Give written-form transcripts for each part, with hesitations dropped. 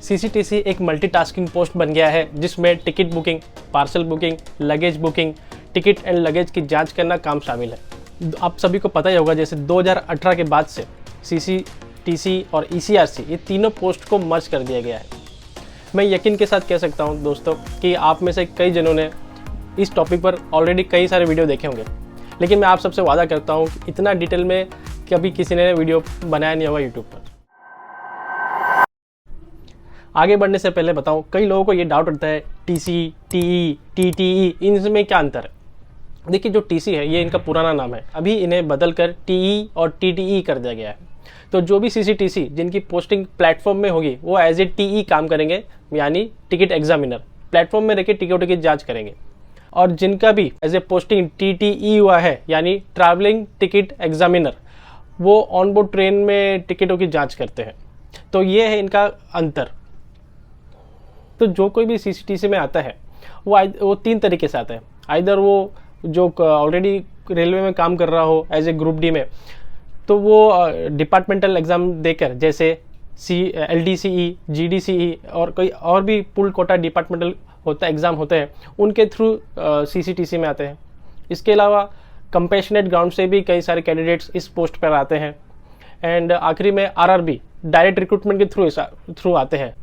CCTC एक multitasking post बन गया है जिसमें ticket booking, parcel booking, luggage booking, ticket and luggage की जांच करना काम शामिल है। आप सभी को पता ही होगा जैसे 2018 के बाद से सीसीटीसी और ईसीआरसी ये तीनों पोस्ट को मर्ज कर दिया गया है। मैं यकीन के साथ कह सकता हूं दोस्तों कि आप में से कई जनों ने इस टॉपिक पर ऑलरेडी कई सारे वीडियो देखे होंगे, लेकिन मैं आप सबसे वादा करता हूं कि इतना डिटेल में कभी किसी ने वीडियो बनाया नहीं होगा यूट्यूब पर। आगे बढ़ने से पहले बताऊं, कई लोगों को ये डाउट रहता है टीसी, टीई, टीटीई इनमें क्या अंतर है। देखिए जो टीसी है ये इनका पुराना नाम है, अभी इन्हें बदलकर टीई और टीटीई कर दिया गया है। तो जो भी सीसीटीसी जिनकी पोस्टिंग प्लेटफॉर्म में होगी वो एज ए टीई काम करेंगे, यानी टिकट एग्जामिनर, प्लेटफॉर्म में रहकर टिकटों की जाँच करेंगे। और जिनका भी एज ए पोस्टिंग टीटीई हुआ है यानी ट्रैवलिंग टिकट एग्जामिनर, वो ऑन बोर्ड ट्रेन में टिकटों की जाँच करते हैं। तो ये है इनका अंतर। तो जो कोई भी सीसीटीसी में आता है वो तीन तरीके से आता है। आइदर वो जो ऑलरेडी रेलवे में काम कर रहा हो एज ए ग्रुप डी में, तो वो डिपार्टमेंटल एग्ज़ाम देकर जैसे LDCE, GDCE और कोई और भी पुल कोटा डिपार्टमेंटल एग्ज़ाम होते हैं, उनके थ्रू सीसीटीसी में आते हैं। इसके अलावा कंपैशनेट ग्राउंड से भी कई सारे कैंडिडेट्स इस पोस्ट पर आते हैं। एंड आखिरी में RRB डायरेक्ट रिक्रूटमेंट के थ्रू आते हैं।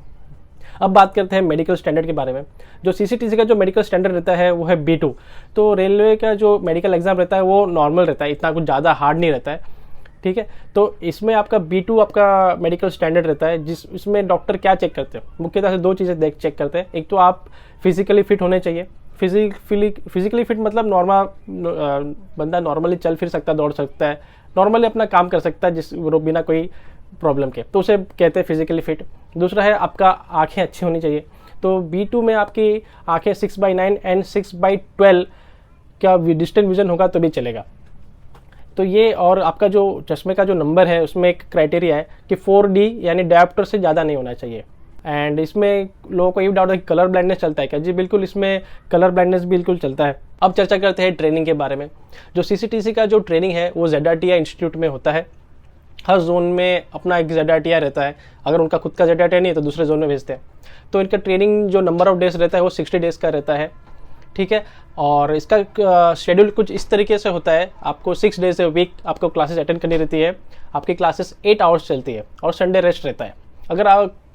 अब बात करते हैं मेडिकल स्टैंडर्ड के बारे में। जो सीसीटीसी का जो मेडिकल स्टैंडर्ड रहता है वो है B2। तो रेलवे का जो मेडिकल एग्जाम रहता है वो नॉर्मल रहता है, इतना कुछ ज़्यादा हार्ड नहीं रहता है, ठीक है। तो इसमें आपका B2 आपका मेडिकल स्टैंडर्ड रहता है, इसमें डॉक्टर क्या चेक करते हैं, मुख्यतः से दो चीज़ें चेक करते हैं। एक तो आप फिजिकली फिट होने चाहिए। फिजिकली फिट मतलब नॉर्मल बंदा नॉर्मली चल फिर सकता है, दौड़ सकता है, नॉर्मली अपना काम कर सकता है बिना कोई प्रॉब्लम के, तो उसे कहते हैं फिजिकली फिट। दूसरा है आपका आंखें अच्छी होनी चाहिए। तो B2 में आपकी आंखें 6/9 एंड 6/12 का डिस्टेंट विजन होगा तो भी चलेगा। तो ये, और आपका जो चश्मे का जो नंबर है उसमें एक क्राइटेरिया है कि 4D यानी डायोप्टर से ज़्यादा नहीं होना चाहिए। एंड इसमें लोगों को ये डाउट है कि कलर ब्लाइंडनेस चलता है क्या? जी बिल्कुल, इसमें कलर ब्लाइंडनेस बिल्कुल चलता है। अब चर्चा करते हैं ट्रेनिंग के बारे में। जो सीसीटीसी का जो ट्रेनिंग है वो ZRTI इंस्टीट्यूट में होता है। हर जोन में अपना एक ZRTI रहता है। अगर उनका खुद का ZRTI नहीं है तो दूसरे जोन में भेजते हैं। तो इनका ट्रेनिंग जो नंबर ऑफ डेज रहता है वो 60 डेज़ का रहता है, ठीक है। और इसका शेड्यूल कुछ इस तरीके से होता है, आपको 6 डेज ए वीक आपको क्लासेस अटेंड करनी रहती है। आपकी क्लासेस 8 आवर्स चलती है और संडे रेस्ट रहता है।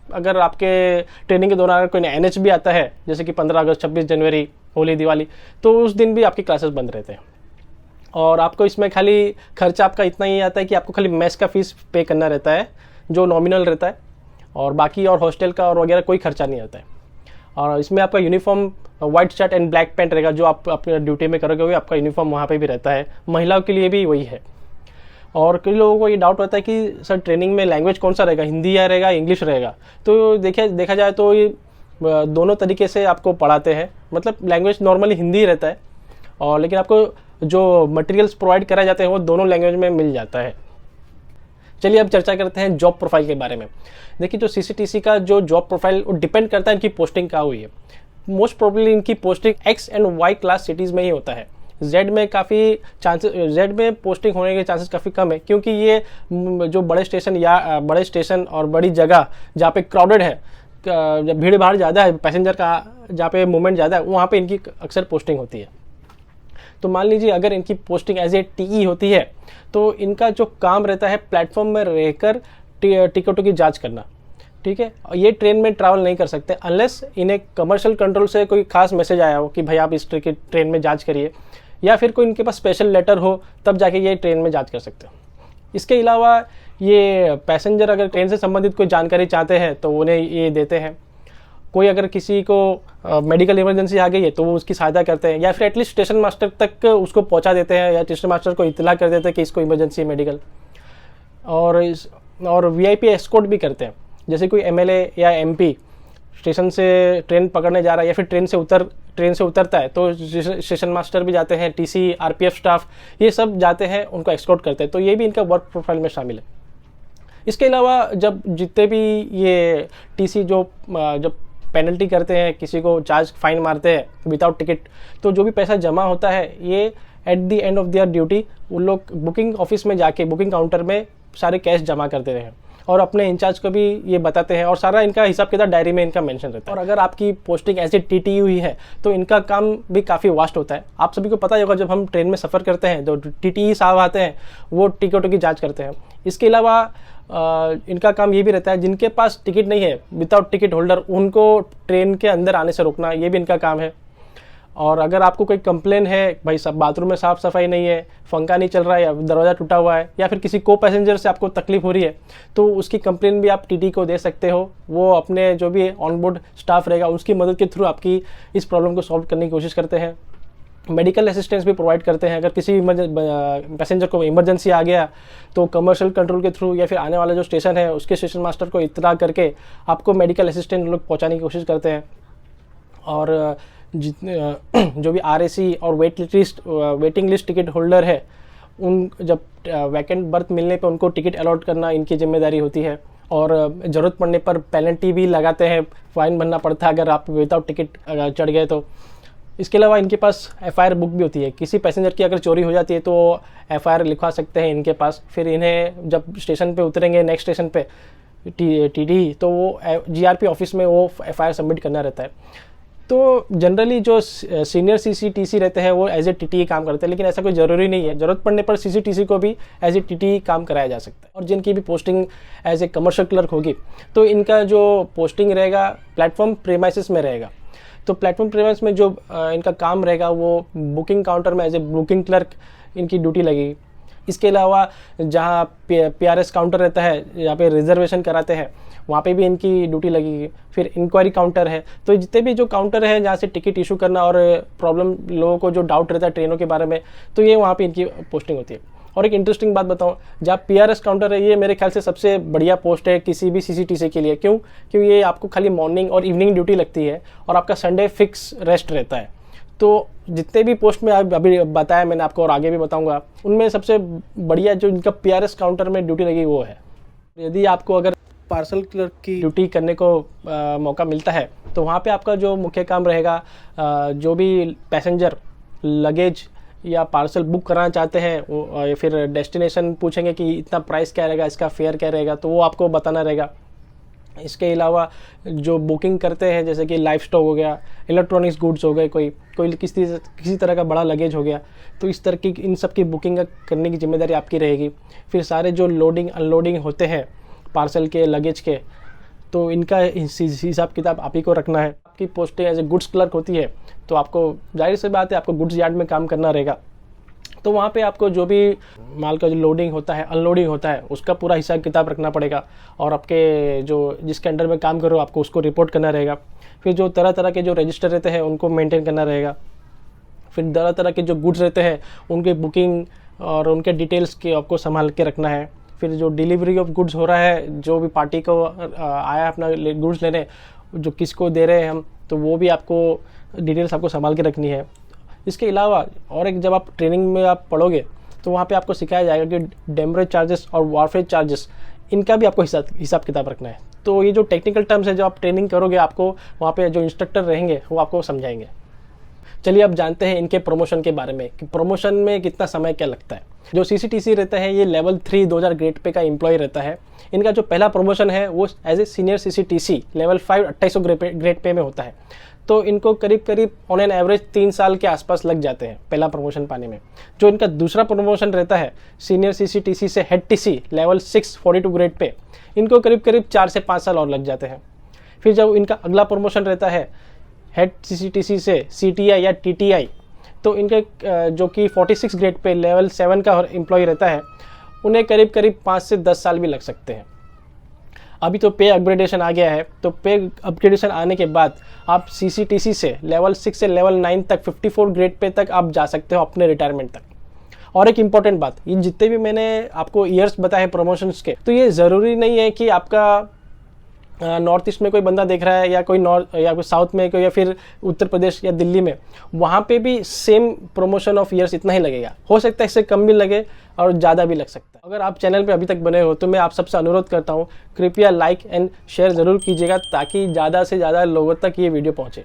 अगर आपके ट्रेनिंग के दौरान कोई NH भी आता है, जैसे कि 15 अगस्त, 26 जनवरी, होली, दिवाली, तो उस दिन भी आपकी क्लासेस बंद रहते हैं। और आपको इसमें खाली खर्चा आपका इतना ही आता है कि आपको खाली मेस का फीस पे करना रहता है जो नॉमिनल रहता है, और बाकी और हॉस्टल का और वगैरह कोई खर्चा नहीं आता है। और इसमें आपका uniform white shirt and black pant रहेगा, जो आप अपने ड्यूटी में करोगे वही आपका यूनिफॉर्म वहाँ पे भी रहता है। महिलाओं के लिए भी वही है। और कई लोगों को ये डाउट रहता है कि सर ट्रेनिंग में लैंग्वेज कौन सा रहेगा, हिंदी या रहेगा इंग्लिश रहेगा? तो देखा जाए तो ये दोनों तरीके से आपको पढ़ाते हैं। मतलब लैंग्वेज नॉर्मली हिंदी रहता है, और लेकिन आपको जो मटेरियल्स प्रोवाइड कराए जाते हैं वो दोनों लैंग्वेज में मिल जाता है। चलिए अब चर्चा करते हैं जॉब प्रोफाइल के बारे में। देखिए जो सीसीटीसी का जो जॉब प्रोफाइल वो डिपेंड करता है इनकी पोस्टिंग कहाँ हुई है। मोस्ट प्रोबेबली इनकी posting X and Y class cities में ही होता है। Z में काफ़ी चांसेस, Z में पोस्टिंग होने के चांसेस काफ़ी कम है, क्योंकि ये जो बड़े स्टेशन और बड़ी जगह जहाँ पे क्राउडेड है, जब भीड़ भाड़ ज़्यादा है, पैसेंजर का जहाँ पे मूवमेंट ज़्यादा है, वहाँ पे इनकी अक्सर पोस्टिंग होती है। तो मान लीजिए अगर इनकी पोस्टिंग एज ए टीई होती है तो इनका जो काम रहता है प्लेटफॉर्म में रहकर टिकटों की जांच करना, ठीक है। ये ट्रेन में ट्रैवल नहीं कर सकते अनलेस इन्हें कमर्शियल कंट्रोल से कोई खास मैसेज आया हो कि भाई आप इस ट्रेन में जांच करिए, या फिर कोई इनके पास स्पेशल लेटर हो, तब जाके ये ट्रेन में जांच कर सकते हो। इसके अलावा ये पैसेंजर अगर ट्रेन से संबंधित कोई जानकारी चाहते हैं तो उन्हें ये देते हैं। कोई अगर किसी को मेडिकल इमरजेंसी आ गई है तो वो उसकी सहायता करते हैं, या फिर एटलीस्ट स्टेशन मास्टर तक उसको पहुंचा देते हैं, या स्टेशन मास्टर को इत्तला कर देते हैं कि इसको इमरजेंसी है मेडिकल। और VIP एस्कॉर्ट भी करते हैं। जैसे कोई MLA या MP स्टेशन से ट्रेन पकड़ने जा रहा है या फिर ट्रेन से उतरता है तो स्टेशन मास्टर भी जाते हैं, TC, RPF स्टाफ, ये सब जाते हैं, उनको एस्कॉर्ट करते हैं। तो ये भी इनका वर्क प्रोफाइल में शामिल है। इसके अलावा जब जितने भी ये TC जब पेनल्टी करते हैं, किसी को चार्ज फाइन मारते हैं विदाउट टिकट, तो जो भी पैसा जमा होता है ये at the end of their duty उन लोग बुकिंग ऑफिस में जाके बुकिंग काउंटर में सारे कैश जमा करते हैं। और अपने इंचार्ज को भी ये बताते हैं और सारा इनका हिसाब किताब डायरी में इनका मेंशन रहता है। और अगर आपकी पोस्टिंग ऐसे टीटी हुई है तो इनका काम भी काफ़ी वास्ट होता है। आप सभी को पता ही होगा, जब हम ट्रेन में सफ़र करते हैं तो टीटी साहब आते हैं, वो टिकटों की जाँच करते हैं। इसके अलावा इनका काम ये भी रहता है, जिनके पास टिकट नहीं है, विदाउट टिकट होल्डर, उनको ट्रेन के अंदर आने से रोकना, ये भी इनका काम है। और अगर आपको कोई कंप्लेन है, भाई सब बाथरूम में साफ़ सफाई नहीं है, पंखा नहीं चल रहा है, या दरवाज़ा टूटा हुआ है, या फिर किसी को पैसेंजर से आपको तकलीफ हो रही है, तो उसकी कंप्लेन भी आप टीटी को दे सकते हो। वो अपने जो भी ऑन बोर्ड स्टाफ रहेगा उसकी मदद के थ्रू आपकी इस प्रॉब्लम को सॉल्व करने की कोशिश करते हैं। मेडिकल असिस्टेंस भी प्रोवाइड करते हैं। अगर किसी पैसेंजर को इमरजेंसी आ गया तो कमर्शियल कंट्रोल के थ्रू या फिर आने वाला जो स्टेशन है उसके स्टेशन मास्टर को इत्तला करके आपको मेडिकल असिस्टेंट लोग पहुंचाने की कोशिश करते हैं। और जो भी आरएसी और वेटिंग लिस्ट टिकट होल्डर है, उन जब वैकेंट बर्थ मिलने पे उनको टिकट अलॉट करना इनकी जिम्मेदारी होती है। और ज़रूरत पड़ने पर पेनल्टी भी लगाते हैं, फ़ाइन भरना पड़ता है अगर आप विदाउट टिकट चढ़ गए तो। इसके अलावा इनके पास एफआईआर बुक भी होती है। किसी पैसेंजर की अगर चोरी हो जाती है तो एफआईआर लिखवा सकते हैं इनके पास। फिर इन्हें जब स्टेशन पे उतरेंगे नेक्स्ट स्टेशन पे टीटी, तो वो जीआरपी ऑफिस में वो एफआईआर सबमिट करना रहता है। तो जनरली जो सीनियर सीसीटीसी रहते हैं वो एज ए टीटी काम करते हैं, लेकिन ऐसा कोई ज़रूरी नहीं है। ज़रूरत पड़ने पर सीसीटीसी को भी एज ए टीटी काम कराया जा सकता है। और जिनकी भी posting as a commercial clerk होगी तो इनका जो पोस्टिंग रहेगा प्लेटफॉर्म प्रीमाइसेस में रहेगा। तो प्लेटफॉर्म प्रीमाइस में जो इनका काम रहेगा वो बुकिंग काउंटर में एज ए बुकिंग क्लर्क इनकी ड्यूटी लगेगी। इसके अलावा जहाँ पीआरएस काउंटर रहता है, यहाँ पे रिजर्वेशन कराते हैं, वहाँ पे भी इनकी ड्यूटी लगेगी। फिर इंक्वायरी काउंटर है, तो जितने भी जो काउंटर है जहाँ से टिकट इशू करना और प्रॉब्लम लोगों को जो डाउट रहता है ट्रेनों के बारे में, तो ये वहाँ पे इनकी पोस्टिंग होती है। और एक इंटरेस्टिंग बात बताऊँ, जहाँ पीआरएस काउंटर है, ये मेरे ख्याल से सबसे बढ़िया पोस्ट है किसी भी सीसीटीसी के लिए। क्यों? क्योंकि ये आपको खाली मॉर्निंग और इवनिंग ड्यूटी लगती है और आपका संडे फिक्स रेस्ट रहता है। तो जितने भी पोस्ट में अभी बताया मैंने आपको और आगे भी बताऊंगा, उनमें सबसे बढ़िया जो इनका पीआरएस काउंटर में ड्यूटी लगी वो है। यदि आपको अगर पार्सल क्लर्क की ड्यूटी करने को मौका मिलता है तो वहाँ पे आपका जो मुख्य काम रहेगा, जो भी पैसेंजर लगेज या पार्सल बुक कराना चाहते हैं, फिर डेस्टिनेशन पूछेंगे कि इतना प्राइस क्या रहेगा, इसका फेयर क्या रहेगा, तो वो आपको बताना रहेगा। इसके अलावा जो बुकिंग करते हैं, जैसे कि लाइफ स्टॉक हो गया, इलेक्ट्रॉनिक्स गुड्स हो गए, कोई किसी तरह का बड़ा लगेज हो गया, तो इस तरह की इन सब की बुकिंग करने की जिम्मेदारी आपकी रहेगी। फिर सारे जो लोडिंग अनलोडिंग होते हैं पार्सल के, लगेज के, तो इनका हिसाब किताब आप ही को रखना है। आपकी posting as a goods clerk होती है तो आपको जाहिर सी बात है आपको गुड्स यार्ड में काम करना रहेगा। तो वहाँ पे आपको जो भी माल का जो लोडिंग होता है, अनलोडिंग होता है, उसका पूरा हिसाब किताब रखना पड़ेगा। और आपके जो जिसके अंडर में काम करो आपको उसको रिपोर्ट करना रहेगा। फिर जो तरह तरह के जो रजिस्टर रहते हैं उनको मेंटेन करना रहेगा। फिर तरह तरह के जो गुड्स रहते हैं उनके बुकिंग और उनके डिटेल्स के आपको संभाल के रखना है। फिर जो डिलीवरी ऑफ गुड्स हो रहा है, जो भी पार्टी को आया अपना गुड्स लेने, जो किसको दे रहे हैं हम, तो वो भी आपको डिटेल्स आपको संभाल के रखनी है। इसके अलावा और एक, जब आप ट्रेनिंग में आप पढ़ोगे तो वहाँ पे आपको सिखाया जाएगा कि डेमरेज चार्जेस और वारफेज चार्जेस, इनका भी आपको हिसाब किताब रखना है। तो ये जो टेक्निकल टर्म्स है, जो आप ट्रेनिंग करोगे, आपको वहाँ पे जो इंस्ट्रक्टर रहेंगे वो आपको समझाएंगे। चलिए अब जानते हैं इनके प्रमोशन के बारे में कि प्रमोशन में कितना समय क्या लगता है। जो सीसीटीसी रहता है ये लेवल 3 2000 ग्रेड पे का एम्प्लॉय रहता है। इनका जो पहला प्रमोशन है वो as a senior CCTC level 5 2800 grade pay में होता है। तो इनको करीब करीब ऑन एन एवरेज 3 साल के आसपास लग जाते हैं पहला प्रमोशन पाने में। जो इनका दूसरा प्रमोशन रहता है सीनियर सीसीटीसी से head TC level 6 42 grade pay, इनको करीब करीब 4 से 5 साल और लग जाते हैं। फिर जब इनका अगला प्रमोशन रहता है हेड सीसीटीसी से सीटीआई या टीटीआई, तो इनके जो कि 46 ग्रेड पे लेवल 7 का एम्प्लॉय रहता है, उन्हें करीब करीब 5 से 10 साल भी लग सकते हैं। अभी तो पे अपग्रेडेशन आ गया है, तो पे अपग्रेडेशन आने के बाद आप सीसीटीसी से लेवल 6 से लेवल 9 तक 54 ग्रेड पे तक आप जा सकते हो अपने रिटायरमेंट तक। और एक इम्पॉर्टेंट बात, ये जितने भी मैंने आपको ईयर्स बताए प्रमोशंस के, तो ये ज़रूरी नहीं है कि आपका नॉर्थ ईस्ट में कोई बंदा देख रहा है या कोई नॉर्थ या कोई साउथ में कोई, या फिर उत्तर प्रदेश या दिल्ली में, वहाँ पे भी सेम प्रमोशन ऑफ ईयर्स इतना ही लगेगा। हो सकता है इससे कम भी लगे और ज़्यादा भी लग सकता है। अगर आप चैनल पे अभी तक बने हो तो मैं आप सबसे अनुरोध करता हूँ, कृपया लाइक एंड शेयर ज़रूर कीजिएगा ताकि ज़्यादा से ज़्यादा लोगों तक ये वीडियो पहुँचे।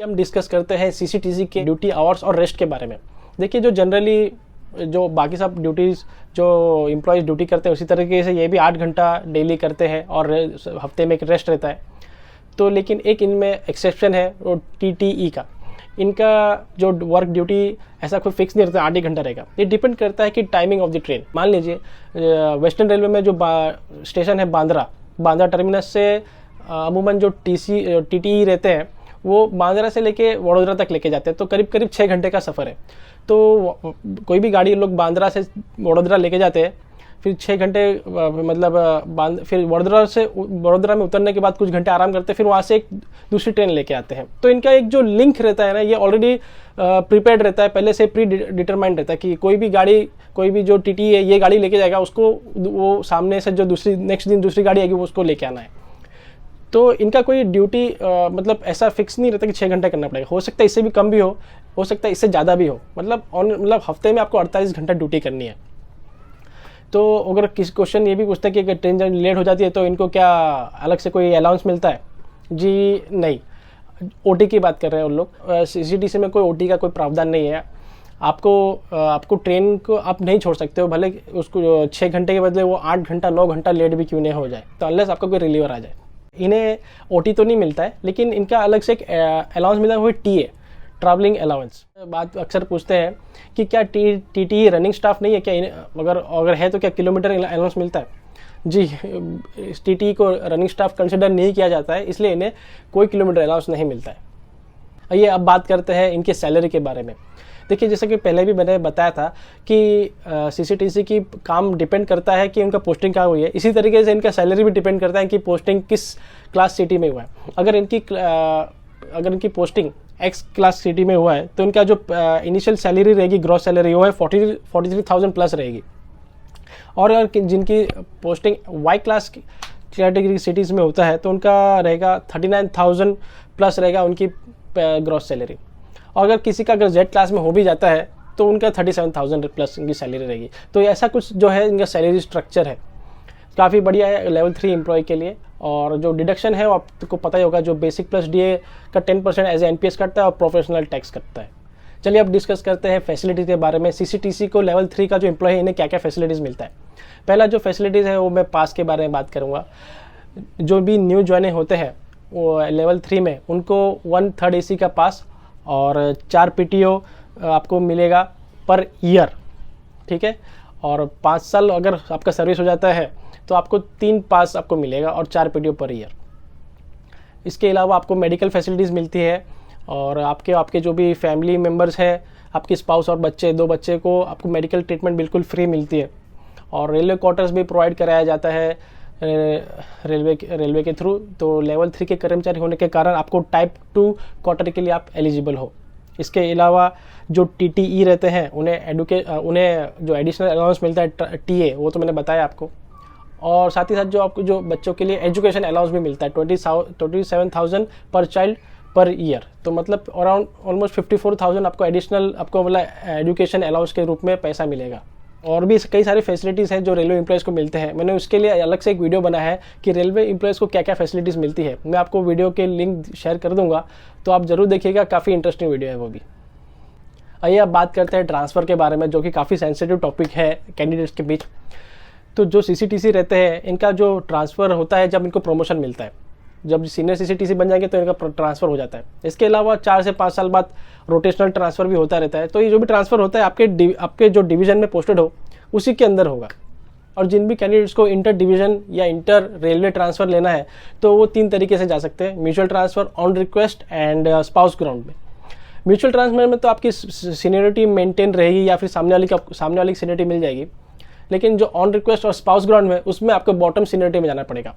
हम डिस्कस करते हैं सीसीटीसी के ड्यूटी आवर्स और रेस्ट के बारे में। देखिए, जो जनरली जो बाकी सब ड्यूटीज़ जो एम्प्लॉयज़ ड्यूटी करते हैं उसी तरीके से ये भी 8 घंटा डेली करते हैं और हफ्ते में एक रेस्ट रहता है। तो लेकिन एक इनमें एक्सेप्शन है वो TTE का। इनका जो वर्क ड्यूटी ऐसा कोई फिक्स नहीं रहता, 8 ही घंटा रहेगा। ये डिपेंड करता है कि टाइमिंग ऑफ द ट्रेन। मान लीजिए वेस्टर्न रेलवे में जो स्टेशन है बांद्रा टर्मिनस से अमूमन जो TTE रहते हैं वो बांद्रा से लेके वडोदरा तक लेके जाते हैं, तो करीब करीब 6 घंटे का सफ़र है। तो कोई भी गाड़ी लोग बांद्रा से वडोदरा लेके जाते हैं, फिर 6 घंटे मतलब फिर वडोदरा में उतरने के बाद कुछ घंटे आराम करते हैं, फिर वहाँ से एक दूसरी ट्रेन लेके आते हैं। तो इनका एक जो लिंक रहता है ना, ये ऑलरेडी प्रिपेयर्ड रहता है, पहले से प्री डिटरमाइंड रहता है कि कोई भी जो TTE है ये गाड़ी लेके जाएगा, उसको वो सामने से जो नेक्स्ट दिन दूसरी गाड़ी आएगी वो उसको लेके आना है। तो इनका कोई ड्यूटी मतलब ऐसा फिक्स नहीं रहता कि 6 घंटे करना पड़ेगा। हो सकता है इससे भी कम भी हो सकता है इससे ज़्यादा भी हो। मतलब हफ्ते में आपको 48 घंटा ड्यूटी करनी है। तो अगर किसी क्वेश्चन ये भी पूछता है कि अगर ट्रेन लेट हो जाती है तो इनको क्या अलग से कोई अलाउंस मिलता है? जी नहीं, OT की बात कर रहे हैं उन लोग। CCTC में कोई OT का कोई प्रावधान नहीं है। आपको ट्रेन को आप नहीं छोड़ सकते हो, भले उसको 6 घंटे के बदले वो 8 घंटा 9 घंटा लेट भी क्यों नहीं हो जाए, तो अनलेस आपका कोई रिलीवर आ जाए। इन्हें OT तो नहीं मिलता है, लेकिन इनका अलग से एक अलाउंस मिलता है, वो TA ट्रैवलिंग अलाउंस। बात अक्सर पूछते हैं कि क्या TTE रनिंग स्टाफ नहीं है क्या? अगर है तो क्या किलोमीटर अलाउंस मिलता है? जी, TTE को रनिंग स्टाफ कंसिडर नहीं किया जाता है, इसलिए इन्हें कोई किलोमीटर अलाउंस नहीं मिलता है। आइए अब बात करते हैं इनके सैलरी के बारे में। देखिए, जैसे कि पहले भी मैंने बताया था कि CCTC की काम डिपेंड करता है कि उनका पोस्टिंग कहाँ हुई है, इसी तरीके से इनका सैलरी भी डिपेंड करता है कि पोस्टिंग किस क्लास सिटी में हुआ है। अगर इनकी पोस्टिंग X क्लास सिटी में हुआ है तो इनका जो इनिशियल सैलरी रहेगी, ग्रॉस सैलरी, वो है 43,000 प्लस रहेगी। और अगर जिनकी posting Y class category cities में होता है तो उनका रहेगा 39,000 प्लस रहेगा उनकी ग्रॉस सैलरी। और अगर किसी का Z क्लास में हो भी जाता है तो उनका 37,000 प्लस इनकी सैलरी रहेगी। तो ऐसा कुछ जो है इनका सैलरी स्ट्रक्चर है, काफ़ी बढ़िया है लेवल 3 एम्प्लॉय के लिए। और जो डिडक्शन है वो आपको पता ही होगा, जो बेसिक प्लस DA का 10% एज NPS कटता है और प्रोफेशनल टैक्स कटता है। चलिए अब डिस्कस करते हैं फैसिलिटीज़ के बारे में। CCTC को लेवल 3 का जो एम्प्लॉय है इन्हें क्या क्या फैसिलिटीज़ मिलता है। पहला जो फैसिलिटीज़ है वो मैं पास के बारे में बात करूँगा। जो भी न्यू ज्वाइनिंग होते हैं वो लेवल 3 में, उनको 1/3 AC का पास और 4 PTO आपको मिलेगा पर ईयर, ठीक है। और 5 साल अगर आपका सर्विस हो जाता है तो आपको 3 पास आपको मिलेगा और 4 PTO पर ईयर। इसके अलावा आपको मेडिकल फैसिलिटीज़ मिलती है और आपके जो भी फैमिली मेम्बर्स हैं, आपकी स्पाउस और 2 बच्चे को आपको मेडिकल ट्रीटमेंट बिल्कुल फ्री मिलती है। और रेलवे क्वार्टर्स भी प्रोवाइड कराया जाता है रेलवे के थ्रू। तो लेवल 3 के कर्मचारी होने के कारण आपको टाइप 2 क्वार्टर के लिए आप एलिजिबल हो। इसके अलावा जो TTE रहते हैं उन्हें जो एडिशनल अलाउंस मिलता है TA, वो तो मैंने बताया आपको। और साथ ही साथ जो आपको जो बच्चों के लिए एजुकेशन अलाउंस भी मिलता है 27,000 पर चाइल्ड पर ईयर। तो मतलब अराउंड ऑलमोस्ट 54,000 आपको एडिशनल मतलब एजुकेशन अलाउंस के रूप में पैसा मिलेगा। और भी कई सारी फैसिलिटीज़ हैं जो रेलवे एम्प्लॉयज़ को मिलते हैं। मैंने उसके लिए अलग से एक वीडियो बनाया है कि रेलवे एम्प्लॉयज़ को क्या क्या फैसिलिटीज़ मिलती है। मैं आपको वीडियो के लिंक शेयर कर दूंगा, तो आप ज़रूर देखिएगा, काफ़ी इंटरेस्टिंग वीडियो है वो भी। आइए अब बात करते हैं ट्रांसफ़र के बारे में, जो कि काफ़ी सेंसिटिव टॉपिक है कैंडिडेट्स के बीच। तो जो CCTC रहते हैं इनका जो ट्रांसफ़र होता है जब इनको प्रमोशन मिलता है, जब सीनियर CCTC बन जाएंगे तो इनका ट्रांसफ़र हो जाता है। इसके अलावा 4 से 5 साल बाद रोटेशनल ट्रांसफ़र भी होता रहता है। तो ये जो भी ट्रांसफ़र होता है आपके जो डिवीज़न में पोस्टेड हो उसी के अंदर होगा। और जिन भी कैंडिडेट्स को इंटर डिवीज़न या इंटर रेलवे ट्रांसफ़र लेना है तो वो 3 तरीके से जा सकते हैं: mutual transfer, on request and spouse ground में। म्यूचुअल ट्रांसफ़र में तो आपकी सीनियरिटी मेंटेन रहेगी या फिर सामने वाली की सीनियरिटी मिल जाएगी। लेकिन जो ऑन रिक्वेस्ट और स्पाउस ग्राउंड में, उसमें आपको बॉटम सीनियरिटी में जाना पड़ेगा।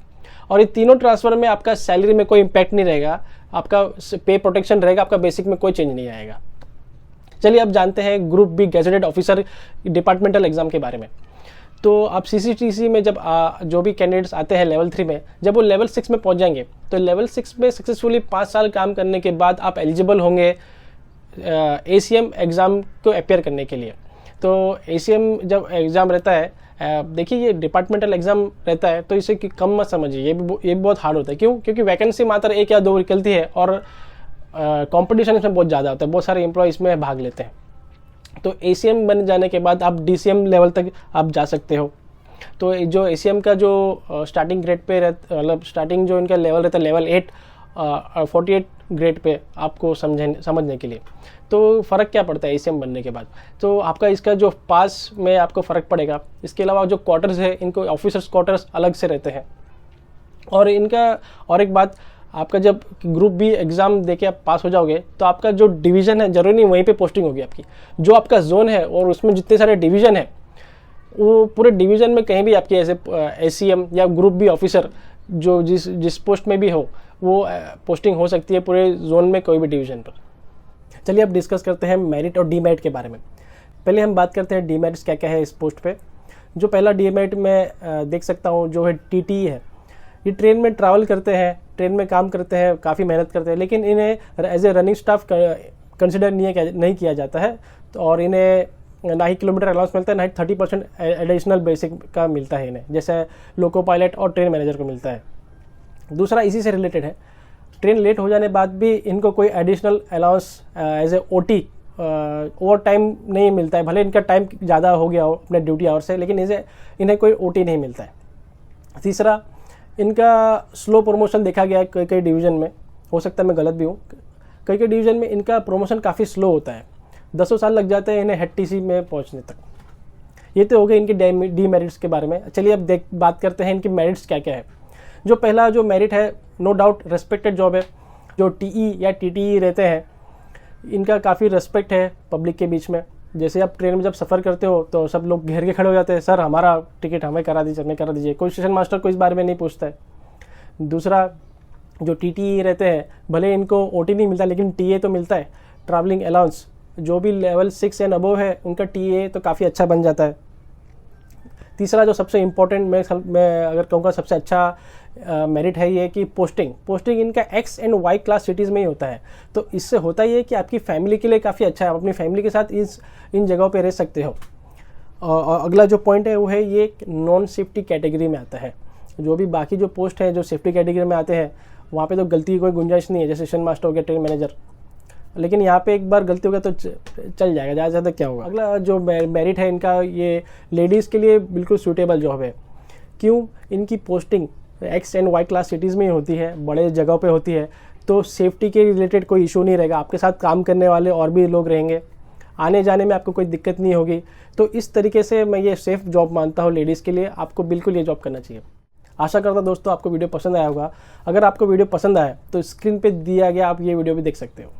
और ये तीनों ट्रांसफ़र में आपका सैलरी में कोई इम्पैक्ट नहीं रहेगा, आपका पे प्रोटेक्शन रहेगा, आपका बेसिक में कोई चेंज नहीं आएगा। चलिए अब जानते हैं group B gazetted officer departmental exam के बारे में। तो आप CCTC में जब जो भी कैंडिडेट्स आते हैं लेवल 3 में, जब वो लेवल 6 में पहुंच जाएंगे तो लेवल 6 में सक्सेसफुली 5 साल काम करने के बाद आप एलिजिबल होंगे ACM एग्ज़ाम को अपेयर करने के लिए। तो ACM जब एग्ज़ाम रहता है, देखिए ये डिपार्टमेंटल एग्ज़ाम रहता है, तो इसे कम मत समझिए, ये भी बहुत हार्ड होता है। क्यों? क्योंकि वैकेंसी मात्र 1 या 2 निकलती है और कंपटीशन इसमें बहुत ज़्यादा होता है, बहुत सारे एम्प्लॉय इसमें भाग लेते हैं। तो ACM बन जाने के बाद आप DCM लेवल तक आप जा सकते हो। तो जो ACM का जो स्टार्टिंग ग्रेड पे मतलब स्टार्टिंग जो इनका लेवल रहता है लेवल 8 48 ग्रेड पे आपको समझने के लिए। तो फ़र्क क्या पड़ता है ACM बनने के बाद? तो आपका इसका जो पास में आपको फ़र्क पड़ेगा। इसके अलावा जो क्वार्टर्स है इनको ऑफिसर्स क्वार्टर्स अलग से रहते हैं। और इनका और एक बात, आपका जब ग्रुप बी एग्ज़ाम देके आप पास हो जाओगे तो आपका जो डिवीज़न है जरूरी नहीं वहीं पे पोस्टिंग होगी आपकी। जो आपका जोन है और उसमें जितने सारे डिवीज़न है वो पूरे डिवीज़न में कहीं भी आपकी ऐसे ACM या ग्रुप बी ऑफिसर जो जिस पोस्ट में भी हो वो पोस्टिंग हो सकती है पूरे जोन में कोई भी डिवीज़न पर। चलिए अब डिस्कस करते हैं मेरिट और डीमेरिट के बारे में। पहले हम बात करते हैं डीमेरिट्स क्या क्या है इस पोस्ट पे। जो पहला डीमेरिट मैं देख सकता हूँ जो है TTE है। ये ट्रेन में ट्रैवल करते हैं, ट्रेन में काम करते हैं, काफ़ी मेहनत करते हैं, लेकिन इन्हें as a running staff consider नहीं किया जाता है। तो और इन्हें ना ही किलोमीटर अलाउंस मिलता है, ना ही 30% एडिशनल बेसिक का मिलता है इन्हें, जैसे लोको पायलट और ट्रेन मैनेजर को मिलता है। दूसरा इसी से रिलेटेड है, ट्रेन लेट हो जाने बाद भी इनको कोई additional allowance as a OT overtime नहीं मिलता है। भले इनका टाइम ज़्यादा हो गया हो अपने ड्यूटी आवर से, लेकिन इन्हें कोई OT नहीं मिलता है। तीसरा, इनका स्लो प्रमोशन देखा गया है कई कई डिवीज़न में, हो सकता है मैं गलत भी हूँ। कई कई डिवीज़न में इनका प्रमोशन काफ़ी स्लो होता है, 10 साल लग जाते हैं इन्हें हेड TC में पहुँचने तक। ये तो हो गए इनके डीमेरिट्स के बारे में। चलिए अब बात करते हैं इनकी मेरिट्स क्या क्या है। जो पहला जो मेरिट है, नो डाउट रेस्पेक्टेड जॉब है। जो TE या TTE रहते हैं इनका काफ़ी रेस्पेक्ट है पब्लिक के बीच में। जैसे आप ट्रेन में जब सफ़र करते हो तो सब लोग घेर के खड़े हो जाते हैं, सर हमारा टिकट हमें करा दीजिए। कोई स्टेशन मास्टर को इस बारे में नहीं पूछता है। दूसरा, जो TTE रहते हैं भले इनको OT नहीं मिलता लेकिन TA तो मिलता है, ट्रैवलिंग अलाउंस। जो भी लेवल 6 एंड अबव है उनका TA तो काफ़ी अच्छा बन जाता है। तीसरा जो सबसे इम्पोर्टेंट मैं अगर कहूँगा सबसे अच्छा मेरिट है ये कि पोस्टिंग इनका X and Y class cities में ही होता है। तो इससे होता ये है कि आपकी फैमिली के लिए काफ़ी अच्छा है, आप अपनी फैमिली के साथ इन जगहों पे रह सकते हो। और अगला जो पॉइंट है वो है ये नॉन सेफ्टी कैटेगरी में आता है। जो भी बाकी जो पोस्ट है जो सेफ्टी कैटेगरी में आते हैं वहाँ पे तो गलती की कोई गुंजाइश नहीं है, जैसे स्टेशन मास्टर हो गया, ट्रेन मैनेजर। लेकिन यहाँ पे एक बार गलती हो गया तो चल जाएगा, ज़्यादा से ज़्यादा क्या होगा। अगला जो मेरिट है इनका, ये लेडीज़ के लिए बिल्कुल सूटेबल जॉब है। क्यों? इनकी posting X and Y class cities में ही होती है, बड़े जगहों पे होती है, तो सेफ्टी के रिलेटेड कोई इशू नहीं रहेगा। आपके साथ काम करने वाले और भी लोग रहेंगे, आने जाने में आपको कोई दिक्कत नहीं होगी। तो इस तरीके से मैं ये सेफ़ जॉब मानता हूँ लेडीज़ के लिए। आपको बिल्कुल ये जॉब करना चाहिए। आशा करता हूँ दोस्तों आपको वीडियो पसंद आया होगा। अगर आपको वीडियो पसंद आया तो स्क्रीन पे दिया गया आप ये वीडियो भी देख सकते हो।